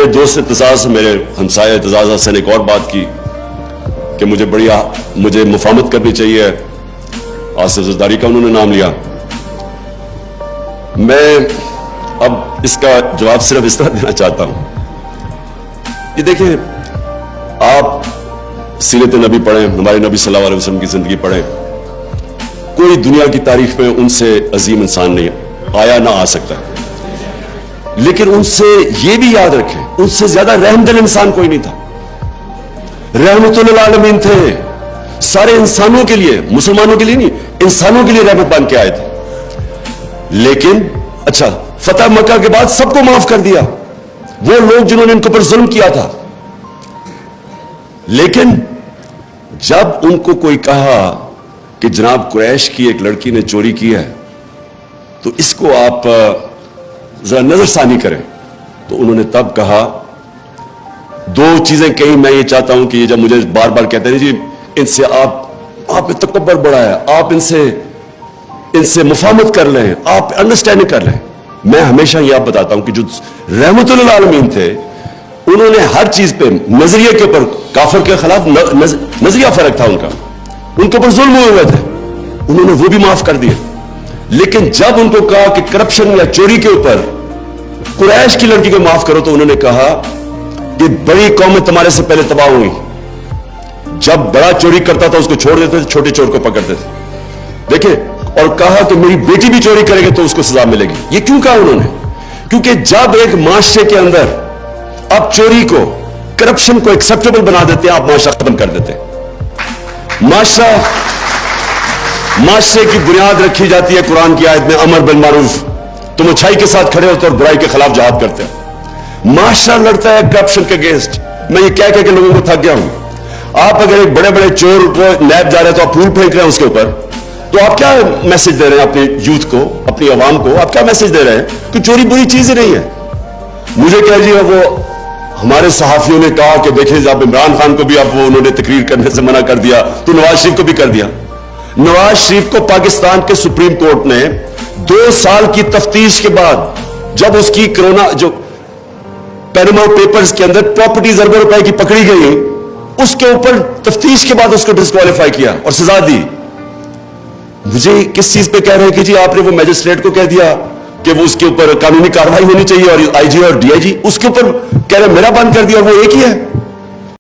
میرے دوست اعتزاز، میرے ہمسائے اعتزاز حسن ایک اور بات کی کہ مجھے مفاہمت کرنی چاہیے، آصف زرداری کا انہوں نے نام لیا. میں اب اس کا جواب صرف اس طرح دینا چاہتا ہوں. یہ دیکھیں، آپ سیرت نبی پڑھیں، ہمارے نبی صلی اللہ علیہ وسلم کی زندگی پڑھیں، کوئی دنیا کی تاریخ میں ان سے عظیم انسان نہیں آیا، نہ آ سکتا. لیکن ان سے یہ بھی یاد رکھیں، ان سے زیادہ رحم دل انسان کوئی نہیں تھا. رحمت للعالمین تھے، سارے انسانوں کے لیے، مسلمانوں کے لیے نہیں، انسانوں کے لیے رحمت بن کے آئے تھے. لیکن اچھا، فتح مکہ کے بعد سب کو معاف کر دیا، وہ لوگ جنہوں نے ان کے اوپر ظلم کیا تھا. لیکن جب ان کو کوئی کہا کہ جناب قریش کی ایک لڑکی نے چوری کی ہے تو اس کو آپ ذرا نظر ثانی کریں، تو انہوں نے تب کہا دو چیزیں کہیں. میں یہ چاہتا ہوں کہ یہ جب مجھے بار بار کہتے ہیں جی ان سے آپ پہ تکبر بڑا ہے، آپ ان سے مفاہمت کر لیں، آپ انڈرسٹینڈنگ کر لیں. میں ہمیشہ یہ آپ بتاتا ہوں کہ جو رحمت للعالمین تھے انہوں نے ہر چیز پہ نظریے کے اوپر، کافر کے خلاف نظریہ فرق تھا ان کا، ان کے اوپر ظلم ہوئے ہوئے تھے، انہوں نے وہ بھی معاف کر دیے. لیکن جب ان کو کہا کہ کرپشن یا چوری کے اوپر قریش کی لڑکی کو معاف کرو تو انہوں نے کہا کہ بڑی قومیں تمہارے سے پہلے تباہ ہوئی، جب بڑا چوری کرتا تھا اس کو چھوڑ دیتے تھے، چھوٹے چور کو پکڑتے تھے. دیکھیں، اور کہا کہ میری بیٹی بھی چوری کرے گی تو اس کو سزا ملے گی. یہ کیوں کہا انہوں نے؟ کیونکہ جب ایک معاشرے کے اندر آپ چوری کو، کرپشن کو ایکسپٹیبل بنا دیتے ہیں، آپ معاشرہ ختم کر دیتے ہیں. معاشرے کی بنیاد رکھی جاتی ہے قرآن کی آیت میں، امر بالمعروف، تم اچھائی کے ساتھ کھڑے ہوتے اور برائی کے خلاف جہاد کرتے ہیں. معاشرہ لڑتا ہے کرپشن کے اگینسٹ. میں یہ کہہ کے لوگوں کو تھک گیا ہوں. آپ اگر ایک بڑے بڑے چور کو نیب جا رہے تو آپ پھول پھینک رہے ہیں اس کے اوپر، تو آپ کیا میسج دے رہے ہیں اپنے یوتھ کو، اپنی عوام کو؟ آپ کیا میسج دے رہے ہیں کہ چوری بری چیز ہی نہیں ہے. مجھے کہہ دیجیے، وہ ہمارے صحافیوں نے کہا کہ دیکھیں اب عمران خان کو بھی اب وہ انہوں نے تقریر کرنے سے منع کر دیا تو نواز شریف کو بھی کر دیا. نواز شریف کو پاکستان کے سپریم کورٹ نے 2 سال کی تفتیش کے بعد، جب اس کی کرونا جو پیناما پیپرز کے اندر پراپرٹیز اربوں روپے کی پکڑی گئی، اس کے اوپر تفتیش کے بعد اس کو ڈسکوالیفائی کیا اور سزا دی. مجھے کس چیز پہ کہہ رہے ہیں کہ جی آپ نے وہ میجسٹریٹ کو کہہ دیا کہ وہ اس کے اوپر قانونی کارروائی ہونی چاہیے، اور آئی جی اور ڈی آئی جی اس کے اوپر کہہ رہے ہیں میرا بند کر دیا، اور وہ ایک ہی ہے.